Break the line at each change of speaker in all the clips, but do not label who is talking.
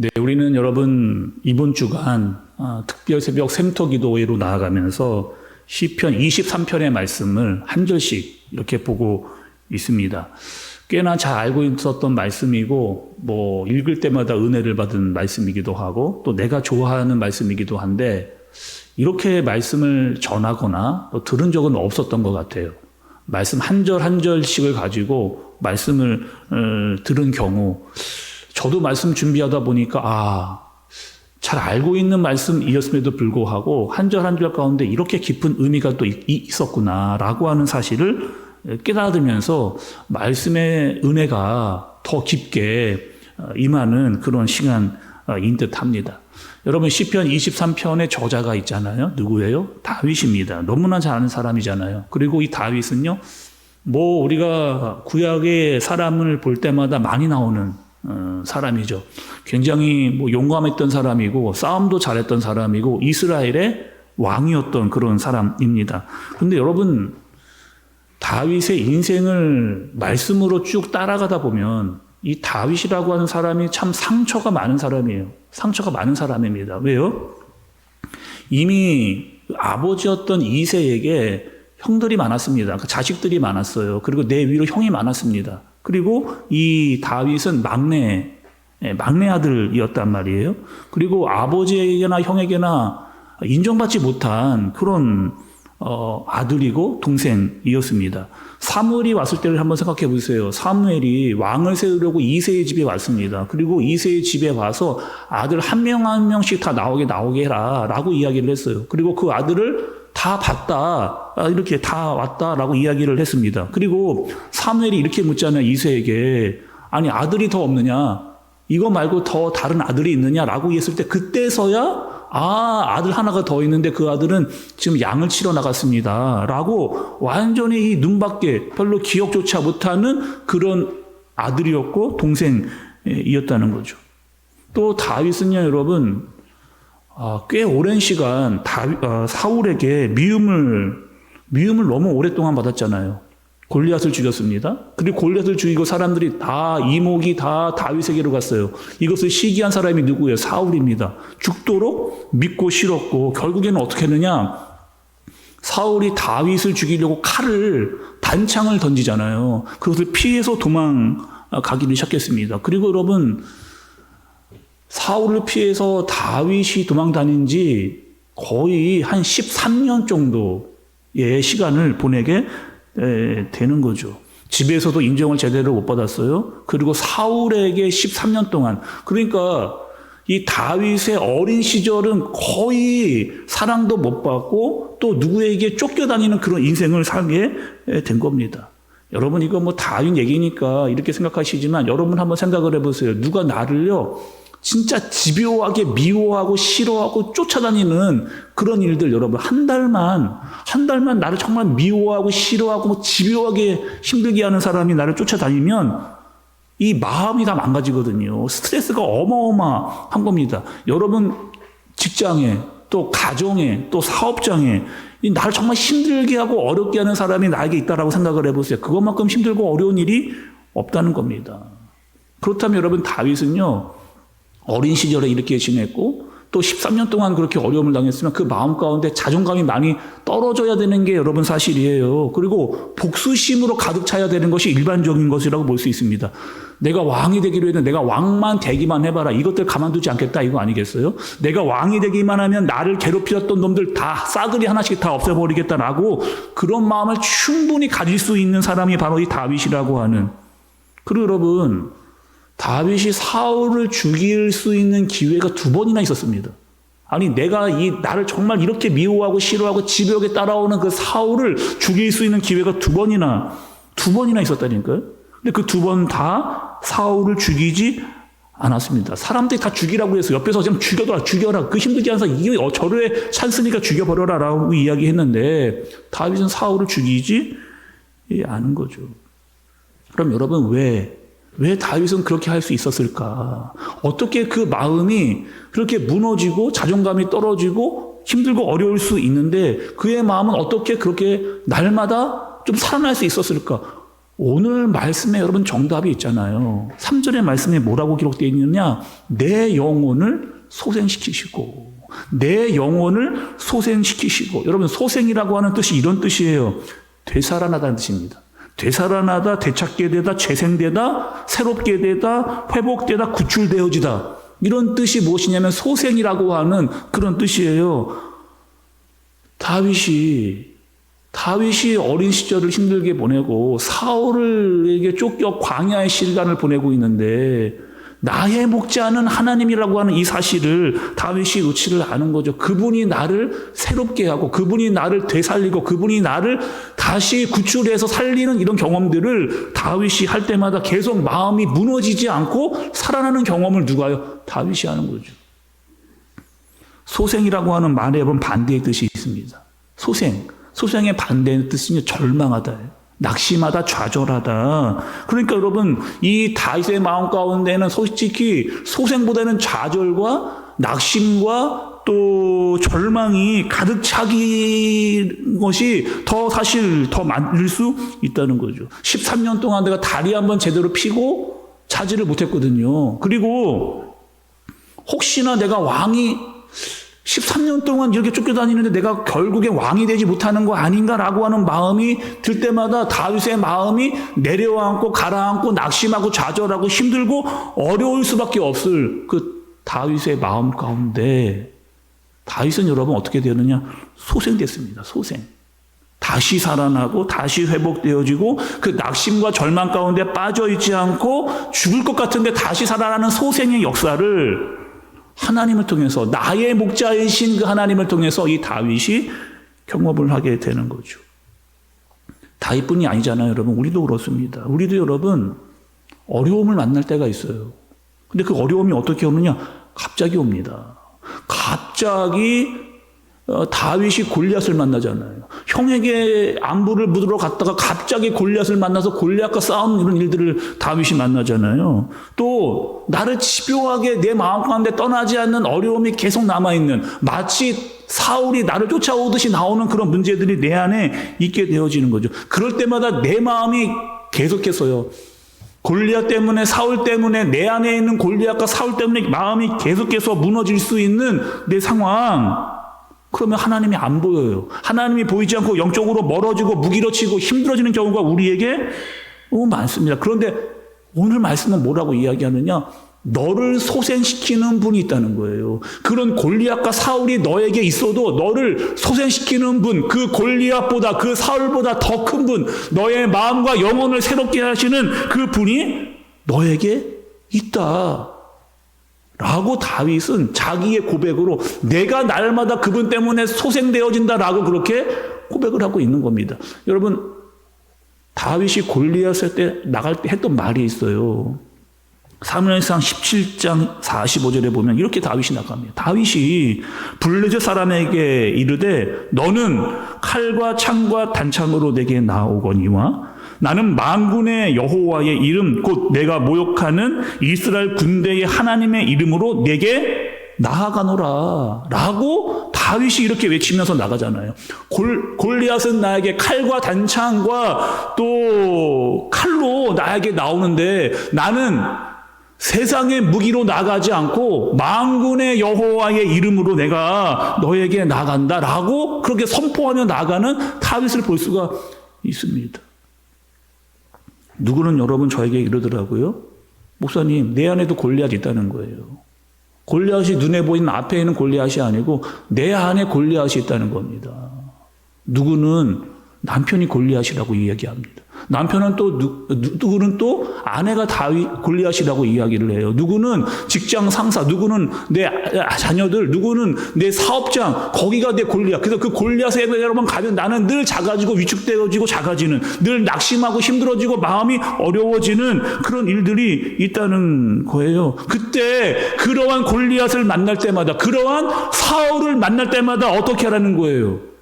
네, 우리는 여러분 이번 주간 특별 새벽 샘터 기도회로 나아가면서 시편 23편의 말씀을 한 절씩 이렇게 보고 있습니다. 꽤나 잘 알고 있었던 말씀이고 읽을 때마다 은혜를 받은 말씀이기도 하고 또 내가 좋아하는 말씀이기도 한데 이렇게 말씀을 전하거나 또 들은 적은 없었던 것 같아요. 말씀 한 절 한 절씩을 가지고 말씀을 들은 경우 저도 말씀 준비하다 보니까 잘 알고 있는 말씀이었음에도 불구하고 한 절 한 절 가운데 이렇게 깊은 의미가 또 있었구나라고 하는 사실을 깨달으면서 말씀의 은혜가 더 깊게 임하는 그런 시간인 듯합니다. 여러분 시편 23편의 저자가 있잖아요. 누구예요? 다윗입니다. 너무나 잘 아는 사람이잖아요. 그리고 이 다윗은요, 우리가 구약의 사람을 볼 때마다 많이 나오는 사람이죠. 굉장히 용감했던 사람이고 싸움도 잘했던 사람이고 이스라엘의 왕이었던 그런 사람입니다. 그런데 여러분 다윗의 인생을 말씀으로 쭉 따라가다 보면 이 다윗이라고 하는 사람이 참 상처가 많은 사람이에요. 상처가 많은 사람입니다. 왜요? 이미 아버지였던 이새에게 형들이 많았습니다. 그러니까 자식들이 많았어요. 그리고 내 위로 형이 많았습니다. 그리고 이 다윗은 막내 아들이었단 말이에요. 그리고 아버지에게나 형에게나 인정받지 못한 그런 아들이고 동생이었습니다. 사무엘이 왔을 때를 한번 생각해 보세요. 사무엘이 왕을 세우려고 이새의 집에 왔습니다. 그리고 이새의 집에 와서 아들 한 명 한 명씩 다 나오게 해라 라고 이야기를 했어요. 그리고 그 아들을 다 봤다, 이렇게 다 왔다라고 이야기를 했습니다. 그리고 사무엘이 이렇게 묻잖아요. 이새에게 아니 아들이 더 없느냐, 이거 말고 더 다른 아들이 있느냐라고 했을 때 그때서야 아들 하나가 더 있는데 그 아들은 지금 양을 치러 나갔습니다 라고 완전히 이 눈밖에 별로 기억조차 못하는 그런 아들이었고 동생이었다는 거죠. 또 다윗은요 여러분 꽤 오랜 시간 사울에게 미움을 너무 오랫동안 받았잖아요. 골리앗을 죽였습니다. 그리고 골리앗을 죽이고 사람들이 다 이목이 다 다윗에게로 갔어요. 이것을 시기한 사람이 누구예요? 사울입니다. 죽도록 믿고 싫었고 결국에는 어떻게 했느냐? 사울이 다윗을 죽이려고 단창을 던지잖아요. 그것을 피해서 도망가기를 시작했습니다. 그리고 여러분 사울을 피해서 다윗이 도망다닌 지 거의 한 13년 정도의 시간을 보내게 되는 거죠. 집에서도 인정을 제대로 못 받았어요. 그리고 사울에게 13년 동안, 그러니까 이 다윗의 어린 시절은 거의 사랑도 못 받고 또 누구에게 쫓겨다니는 그런 인생을 살게 된 겁니다. 여러분 이거 다윗 얘기니까 이렇게 생각하시지만 여러분 한번 생각을 해보세요. 누가 나를요 진짜 집요하게 미워하고 싫어하고 쫓아다니는 그런 일들, 여러분 한 달만 나를 정말 미워하고 싫어하고 집요하게 힘들게 하는 사람이 나를 쫓아다니면 이 마음이 다 망가지거든요. 스트레스가 어마어마한 겁니다. 여러분 직장에 또 가정에 또 사업장에 나를 정말 힘들게 하고 어렵게 하는 사람이 나에게 있다라고 생각을 해보세요. 그것만큼 힘들고 어려운 일이 없다는 겁니다. 그렇다면 여러분 다윗은요 어린 시절에 이렇게 지냈고 또 13년 동안 그렇게 어려움을 당했으면 그 마음 가운데 자존감이 많이 떨어져야 되는 게 여러분 사실이에요. 그리고 복수심으로 가득 차야 되는 것이 일반적인 것이라고 볼 수 있습니다. 내가 왕이 되기로 했는데 내가 왕만 되기만 해봐라, 이것들 가만두지 않겠다, 이거 아니겠어요? 내가 왕이 되기만 하면 나를 괴롭히었던 놈들 다 싸그리 하나씩 다 없애버리겠다라고 그런 마음을 충분히 가질 수 있는 사람이 바로 이 다윗이라고 하는. 그리고 여러분 다윗이 사울을 죽일 수 있는 기회가 2번이나 있었습니다. 아니 내가 나를 정말 이렇게 미워하고 싫어하고 집요하게 따라오는 그 사울을 죽일 수 있는 기회가 2번이나 있었다니까요. 근데 그 2번 다 사울을 죽이지 않았습니다. 사람들이 다 죽이라고 해서 옆에서 그냥 죽여라 그 힘들게 하면서 이게 저를 찬스니까 죽여버려라 라고 이야기했는데 다윗은 사울을 죽이지 않은 거죠. 그럼 여러분 왜 다윗은 그렇게 할 수 있었을까? 어떻게 그 마음이 그렇게 무너지고 자존감이 떨어지고 힘들고 어려울 수 있는데 그의 마음은 어떻게 그렇게 날마다 좀 살아날 수 있었을까? 오늘 말씀에 여러분 정답이 있잖아요. 3절의 말씀에 뭐라고 기록되어 있느냐? 내 영혼을 소생시키시고, 내 영혼을 소생시키시고. 여러분, 소생이라고 하는 뜻이 이런 뜻이에요. 되살아나다는 뜻입니다. 되살아나다, 되찾게 되다, 재생되다, 새롭게 되다, 회복되다, 구출되어지다. 이런 뜻이 무엇이냐면 소생이라고 하는 그런 뜻이에요. 다윗이 어린 시절을 힘들게 보내고 사울에게 쫓겨 광야의 시간을 보내고 있는데 나의 목자는 하나님이라고 하는 이 사실을 다윗이 의치를 아는 거죠. 그분이 나를 새롭게 하고 그분이 나를 되살리고 그분이 나를 다시 구출해서 살리는 이런 경험들을 다윗이 할 때마다 계속 마음이 무너지지 않고 살아나는 경험을 누가요? 다윗이 하는 거죠. 소생이라고 하는 말에 여러분 반대의 뜻이 있습니다. 소생의 반대의 뜻은 절망하다. 낙심하다, 좌절하다. 그러니까 여러분, 이 다윗의 마음 가운데는 솔직히 소생보다는 좌절과 낙심과 또 절망이 가득 차긴 것이 사실 더 많을 수 있다는 거죠. 13년 동안 내가 다리 한번 제대로 피고 차지를 못했거든요. 그리고 혹시나 내가 왕이 13년 동안 이렇게 쫓겨다니는데 내가 결국에 왕이 되지 못하는 거 아닌가라고 하는 마음이 들 때마다 다윗의 마음이 내려앉고 가라앉고 낙심하고 좌절하고 힘들고 어려울 수밖에 없을 그 다윗의 마음 가운데 다윗은 여러분 어떻게 되느냐? 소생됐습니다. 소생. 다시 살아나고 다시 회복되어지고 그 낙심과 절망 가운데 빠져있지 않고 죽을 것 같은데 다시 살아나는 소생의 역사를 하나님을 통해서 나의 목자이신 그 하나님을 통해서 이 다윗이 경험을 하게 되는 거죠. 다윗뿐이 아니잖아요, 여러분. 우리도 그렇습니다. 우리도 여러분 어려움을 만날 때가 있어요. 근데 그 어려움이 어떻게 오느냐? 갑자기 옵니다. 갑자기 다윗이 골리앗을 만나잖아요. 형에게 안부를 묻으러 갔다가 갑자기 골리앗을 만나서 골리앗과 싸우는 이런 일들을 다윗이 만나잖아요. 또 나를 집요하게 내 마음 가운데 떠나지 않는 어려움이 계속 남아있는 마치 사울이 나를 쫓아오듯이 나오는 그런 문제들이 내 안에 있게 되어지는 거죠. 그럴 때마다 내 마음이 계속해서요. 골리앗 때문에 사울 때문에 내 안에 있는 골리앗과 사울 때문에 마음이 계속해서 무너질 수 있는 내 상황. 그러면 하나님이 안 보여요. 하나님이 보이지 않고 영적으로 멀어지고 무기력해지고 힘들어지는 경우가 우리에게 너무 많습니다. 그런데 오늘 말씀은 뭐라고 이야기하느냐? 너를 소생시키는 분이 있다는 거예요. 그런 골리앗과 사울이 너에게 있어도 너를 소생시키는 분, 그 골리앗보다 그 사울보다 더 큰 분, 너의 마음과 영혼을 새롭게 하시는 그 분이 너에게 있다. 라고 다윗은 자기의 고백으로 내가 날마다 그분 때문에 소생되어진다라고 그렇게 고백을 하고 있는 겁니다. 여러분, 다윗이 골리앗을 때 나갈 때 했던 말이 있어요. 사무엘상 17장 45절에 보면 이렇게 다윗이 나갑니다. 다윗이 블레셋 사람에게 이르되 너는 칼과 창과 단창으로 내게 나오거니와 나는 만군의 여호와의 이름 곧 내가 모욕하는 이스라엘 군대의 하나님의 이름으로 내게 나아가노라 라고 다윗이 이렇게 외치면서 나가잖아요. 골리앗은 나에게 칼과 단창과 또 칼로 나에게 나오는데 나는 세상의 무기로 나가지 않고 만군의 여호와의 이름으로 내가 너에게 나간다 라고 그렇게 선포하며 나가는 다윗을 볼 수가 있습니다. 누구는 여러분 저에게 이러더라고요. 목사님, 내 안에도 골리앗이 있다는 거예요. 골리앗이 눈에 보이는 앞에 있는 골리앗이 아니고 내 안에 골리앗이 있다는 겁니다. 누구는 남편이 골리앗이라고 이야기합니다. 남편은 또 누구는 또 아내가 골리앗이라고 이야기를 해요. 누구는 직장 상사, 누구는 내 자녀들, 누구는 내 사업장, 거기가 내 골리앗. 그래서 그 골리앗에 여러분 가면 나는 늘 작아지고 위축되어지고 작아지는, 늘 낙심하고 힘들어지고 마음이 어려워지는 그런 일들이 있다는 거예요. 그때 그러한 골리앗을 만날 때마다, 그러한 사울을 만날 때마다 어떻게 하라는 거예요?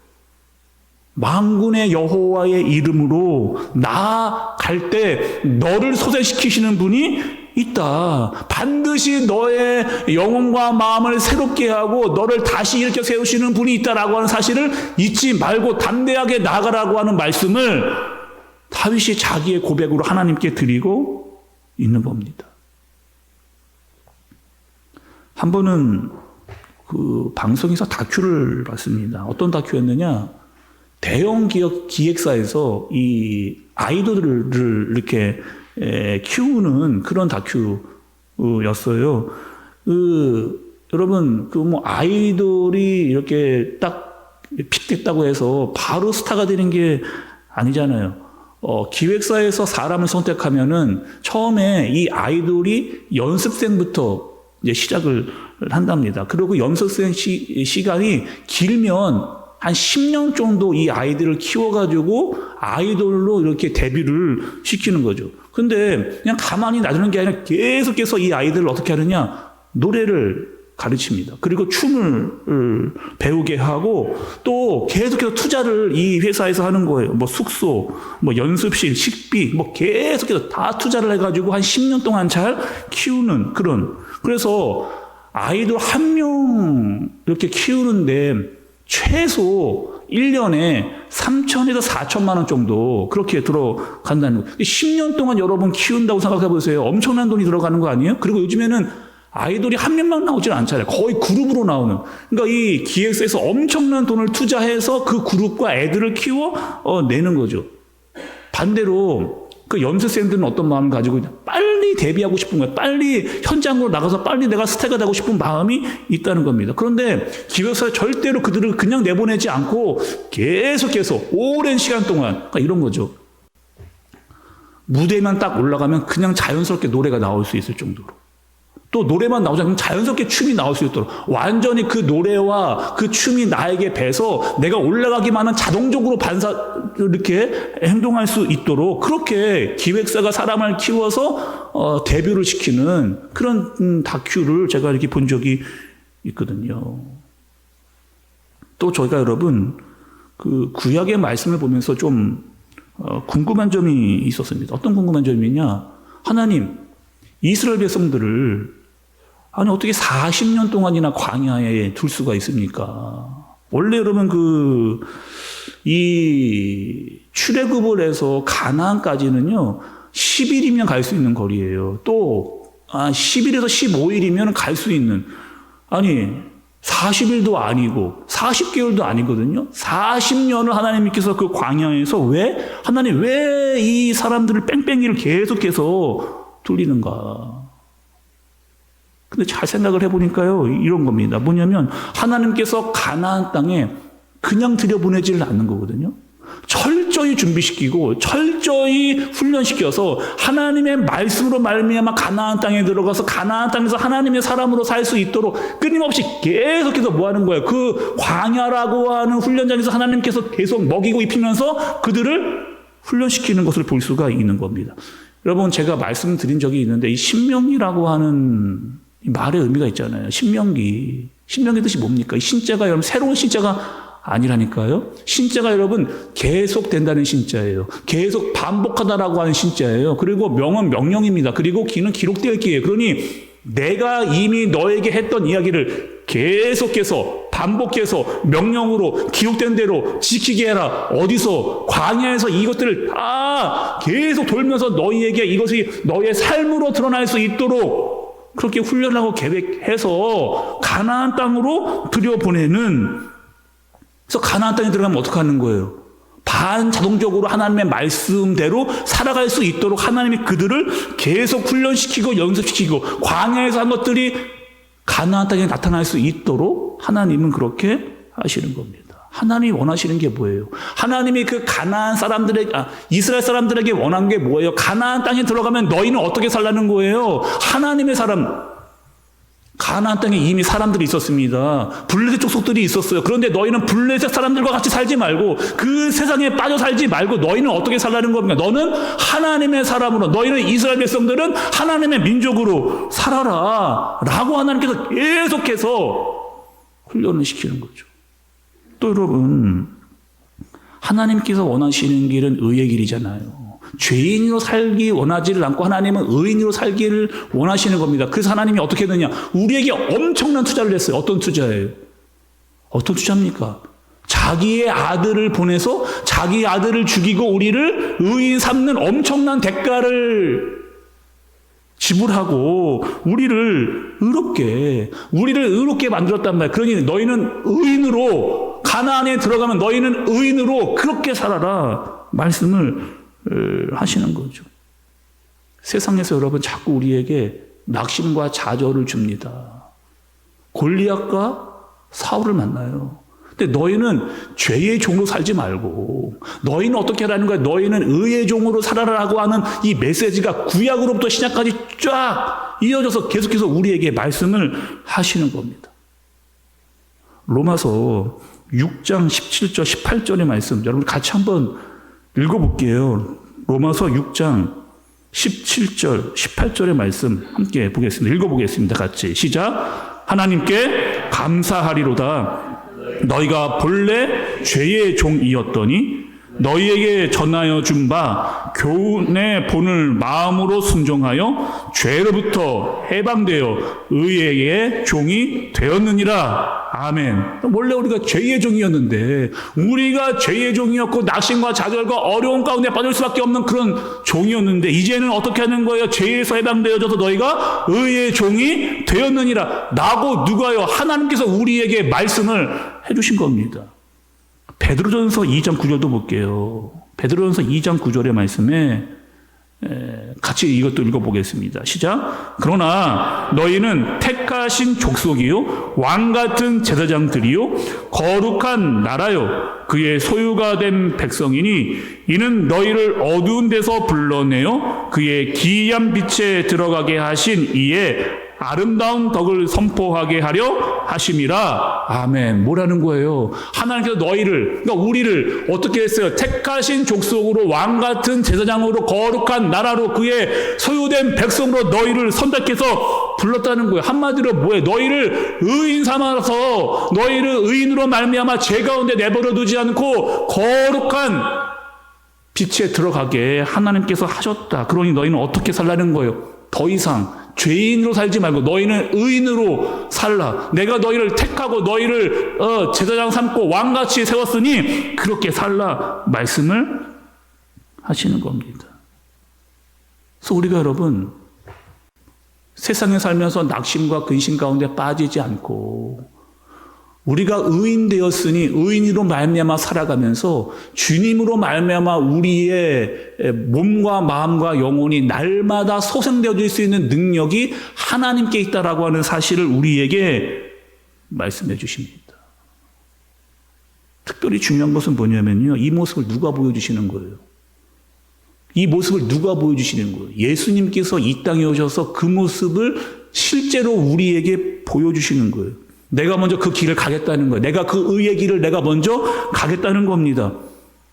만군의 여호와의 이름으로 나아갈 때 너를 소생시키시는 분이 있다. 반드시 너의 영혼과 마음을 새롭게 하고 너를 다시 일으켜 세우시는 분이 있다라고 하는 사실을 잊지 말고 담대하게 나아가라고 하는 말씀을 다윗이 자기의 고백으로 하나님께 드리고 있는 겁니다. 한 번은 그 방송에서 다큐를 봤습니다. 어떤 다큐였느냐? 대형 기획사에서 이 아이돌을 이렇게 키우는 그런 다큐였어요. 여러분, 아이돌이 이렇게 딱 픽됐다고 해서 바로 스타가 되는 게 아니잖아요. 기획사에서 사람을 선택하면은 처음에 이 아이돌이 연습생부터 이제 시작을 한답니다. 그리고 연습생 시간이 길면 한 10년 정도 이 아이들을 키워가지고 아이돌로 이렇게 데뷔를 시키는 거죠. 근데 그냥 가만히 놔두는 게 아니라 계속해서 이 아이들을 어떻게 하느냐? 노래를 가르칩니다. 그리고 춤을 배우게 하고 또 계속해서 투자를 이 회사에서 하는 거예요. 뭐 숙소, 뭐 연습실, 식비, 뭐 계속해서 다 투자를 해가지고 한 10년 동안 잘 키우는 그런. 그래서 아이돌 한 명 이렇게 키우는데 최소 1년에 3천에서 4천만 원 정도 그렇게 들어간다는 거예요. 10년 동안 여러분 키운다고 생각해 보세요. 엄청난 돈이 들어가는 거 아니에요? 그리고 요즘에는 아이돌이 한 명만 나오질 않잖아요. 거의 그룹으로 나오는. 그러니까 이 기획사에서 엄청난 돈을 투자해서 그 그룹과 애들을 내는 거죠. 반대로 그 연습생들은 어떤 마음을 가지고 있냐? 빨리 데뷔하고 싶은 거예요. 빨리 현장으로 나가서 빨리 내가 스타가 되고 싶은 마음이 있다는 겁니다. 그런데 기획사에 절대로 그들을 그냥 내보내지 않고 계속해서 오랜 시간 동안 그러니까 이런 거죠. 무대만 딱 올라가면 그냥 자연스럽게 노래가 나올 수 있을 정도로. 또 노래만 나오지 않으면 자연스럽게 춤이 나올 수 있도록 완전히 그 노래와 그 춤이 나에게 배서 내가 올라가기만 하면 자동적으로 이렇게 행동할 수 있도록 그렇게 기획사가 사람을 키워서 데뷔를 시키는 그런 다큐를 제가 이렇게 본 적이 있거든요. 또 저희가 여러분 그 구약의 말씀을 보면서 좀 궁금한 점이 있었습니다. 어떤 궁금한 점이냐? 하나님 이스라엘 백성들을 아니 어떻게 40년 동안이나 광야에 둘 수가 있습니까? 원래 여러분 이 출애굽을 해서 가나안까지는요 10일이면 갈 수 있는 거리예요. 또 10일에서 15일이면 갈 수 있는 아니 40일도 아니고 40개월도 아니거든요. 40년을 하나님께서 그 광야에서 하나님 왜 이 사람들을 뺑뺑이를 계속해서 돌리는가? 근데 잘 생각을 해보니까요, 이런 겁니다. 뭐냐면, 하나님께서 가나안 땅에 그냥 들여보내지를 않는 거거든요. 철저히 준비시키고, 철저히 훈련시켜서, 하나님의 말씀으로 말미암아 가나안 땅에 들어가서, 가나안 땅에서 하나님의 사람으로 살 수 있도록 끊임없이 계속해서 뭐 하는 거예요? 그 광야라고 하는 훈련장에서 하나님께서 계속 먹이고 입히면서 그들을 훈련시키는 것을 볼 수가 있는 겁니다. 여러분, 제가 말씀드린 적이 있는데, 이 신명기라고 하는 말의 의미가 있잖아요. 신명기 뜻이 뭡니까? 이 신자가 여러분 새로운 신자가 아니라니까요. 신자가 여러분 계속된다는 신자예요. 계속 반복하다라고 하는 신자예요. 그리고 명은 명령입니다. 그리고 기는 기록될 기예요. 그러니 내가 이미 너에게 했던 이야기를 계속해서 반복해서 명령으로 기록된 대로 지키게 해라. 어디서? 광야에서 이것들을 다 계속 돌면서 너희에게 이것이 너의 삶으로 드러날 수 있도록 그렇게 훈련하고 계획해서 가나안 땅으로 들여보내는. 그래서 가나안 땅에 들어가면 어떻게 하는 거예요? 반자동적으로 하나님의 말씀대로 살아갈 수 있도록 하나님이 그들을 계속 훈련시키고 연습시키고 광야에서 한 것들이 가나안 땅에 나타날 수 있도록 하나님은 그렇게 하시는 겁니다. 하나님이 원하시는 게 뭐예요? 하나님이 그 가나안 이스라엘 사람들에게 원한 게 뭐예요? 가나안 땅에 들어가면 너희는 어떻게 살라는 거예요? 하나님의 사람, 가나안 땅에 이미 사람들이 있었습니다. 블레셋 족속들이 있었어요. 그런데 너희는 블레셋 사람들과 같이 살지 말고 그 세상에 빠져 살지 말고 너희는 어떻게 살라는 겁니까? 너는 하나님의 사람으로, 너희는 이스라엘 백성들은 하나님의 민족으로 살아라 라고 하나님께서 계속해서 훈련을 시키는 거죠. 또 여러분, 하나님께서 원하시는 길은 의의 길이잖아요. 죄인으로 살기 원하지를 않고 하나님은 의인으로 살기를 원하시는 겁니다. 그래서 하나님이 어떻게 했느냐? 우리에게 엄청난 투자를 했어요. 어떤 투자예요? 어떤 투자입니까? 자기의 아들을 보내서 자기 아들을 죽이고 우리를 의인 삼는 엄청난 대가를 지불하고 우리를 의롭게 만들었단 말이야. 그러니 너희는 의인으로, 가나안에 들어가면 너희는 의인으로 그렇게 살아라 말씀을 하시는 거죠. 세상에서 여러분 자꾸 우리에게 낙심과 좌절을 줍니다. 골리앗과 사울을 만나요. 근데 너희는 죄의 종으로 살지 말고 너희는 어떻게 하라는 거야? 너희는 의의 종으로 살아라라고 하는 이 메시지가 구약으로부터 신약까지 쫙 이어져서 계속해서 우리에게 말씀을 하시는 겁니다. 로마서 6장 17절 18절의 말씀 여러분 같이 한번 읽어볼게요. 로마서 6장 17절 18절의 말씀 함께 보겠습니다. 읽어보겠습니다. 같이 시작. 하나님께 감사하리로다. 너희가 본래 죄의 종이었더니 너희에게 전하여 준 바 교훈의 본을 마음으로 순종하여 죄로부터 해방되어 의의 종이 되었느니라. 아멘. 원래 우리가 죄의 종이었는데 우리가 죄의 종이었고 낙심과 좌절과 어려움 가운데 빠질 수밖에 없는 그런 종이었는데 이제는 어떻게 하는 거예요? 죄에서 해방되어져서 너희가 의의 종이 되었느니라. 나고 누가요? 하나님께서 우리에게 말씀을 해주신 겁니다. 베드로전서 2장 9절도 볼게요. 베드로전서 2장 9절의 말씀에 같이 이것도 읽어보겠습니다. 시작. 그러나 너희는 택하신 족속이요 왕같은 제사장들이요 거룩한 나라요 그의 소유가 된 백성이니 이는 너희를 어두운 데서 불러내어 그의 기이한 빛에 들어가게 하신 이의 아름다운 덕을 선포하게 하려 하심이라. 아멘. 뭐라는 거예요? 하나님께서 너희를, 그러니까 우리를 어떻게 했어요? 택하신 족속으로 왕같은 제사장으로 거룩한 나라로 그의 소유된 백성으로 너희를 선택해서 불렀다는 거예요. 한마디로 뭐예요? 너희를 의인 삼아서 너희를 의인으로 말미암아 죄 가운데 내버려 두지 않고 거룩한 빛에 들어가게 하나님께서 하셨다. 그러니 너희는 어떻게 살라는 거예요? 더 이상 죄인으로 살지 말고 너희는 의인으로 살라. 내가 너희를 택하고 너희를 제사장 삼고 왕같이 세웠으니 그렇게 살라 말씀을 하시는 겁니다. 그래서 우리가 여러분 세상에 살면서 낙심과 근심 가운데 빠지지 않고 우리가 의인 되었으니 의인으로 말미암아 살아가면서 주님으로 말미암아 우리의 몸과 마음과 영혼이 날마다 소생되어질 수 있는 능력이 하나님께 있다라고 하는 사실을 우리에게 말씀해 주십니다. 특별히 중요한 것은 뭐냐면요. 이 모습을 누가 보여주시는 거예요? 이 모습을 누가 보여주시는 거예요? 예수님께서 이 땅에 오셔서 그 모습을 실제로 우리에게 보여주시는 거예요. 내가 먼저 그 길을 가겠다는 거예요. 내가 그 의의 길을 내가 먼저 가겠다는 겁니다.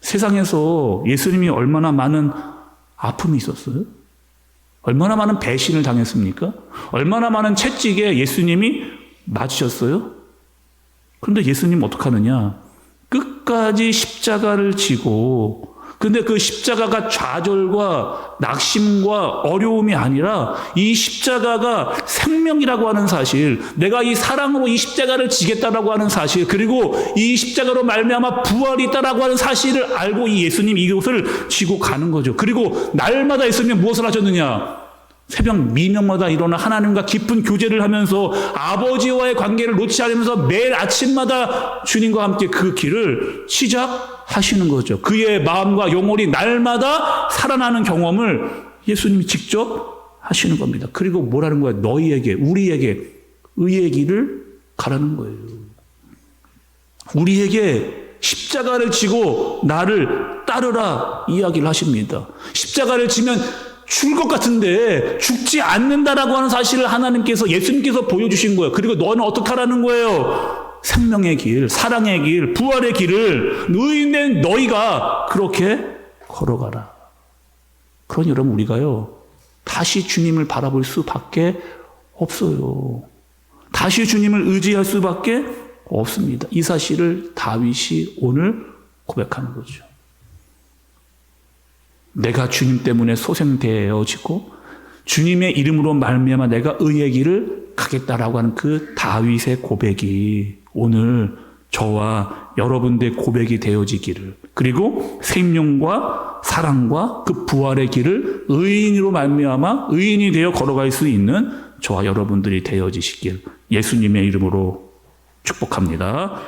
세상에서 예수님이 얼마나 많은 아픔이 있었어요? 얼마나 많은 배신을 당했습니까? 얼마나 많은 채찍에 예수님이 맞으셨어요? 그런데 예수님 어떡하느냐? 끝까지 십자가를 지고 근데 그 십자가가 좌절과 낙심과 어려움이 아니라 이 십자가가 생명이라고 하는 사실, 내가 이 사랑으로 이 십자가를 지겠다라고 하는 사실, 그리고 이 십자가로 말미암아 부활이 있다라고 하는 사실을 알고 이 예수님 이것을 지고 가는 거죠. 그리고 날마다 예수님 무엇을 하셨느냐? 새벽 미명마다 일어나 하나님과 깊은 교제를 하면서 아버지와의 관계를 놓지 않으면서 매일 아침마다 주님과 함께 그 길을 시작하시는 거죠. 그의 마음과 영혼이 날마다 살아나는 경험을 예수님이 직접 하시는 겁니다. 그리고 뭐라는 거예요? 너희에게, 우리에게 의의 길을 가라는 거예요. 우리에게 십자가를 지고 나를 따르라 이야기를 하십니다. 십자가를 지면 죽을 것 같은데 죽지 않는다라고 하는 사실을 하나님께서 예수님께서 보여주신 거예요. 그리고 너는 어떻게 하라는 거예요? 생명의 길, 사랑의 길, 부활의 길을 의인된 너희가 그렇게 걸어가라. 그러니 여러분 우리가요 다시 주님을 바라볼 수밖에 없어요. 다시 주님을 의지할 수밖에 없습니다. 이 사실을 다윗이 오늘 고백하는 거죠. 내가 주님 때문에 소생되어지고 주님의 이름으로 말미암아 내가 의의 길을 가겠다라고 하는 그 다윗의 고백이 오늘 저와 여러분들의 고백이 되어지기를, 그리고 생명과 사랑과 그 부활의 길을 의인으로 말미암아 의인이 되어 걸어갈 수 있는 저와 여러분들이 되어지시길 예수님의 이름으로 축복합니다.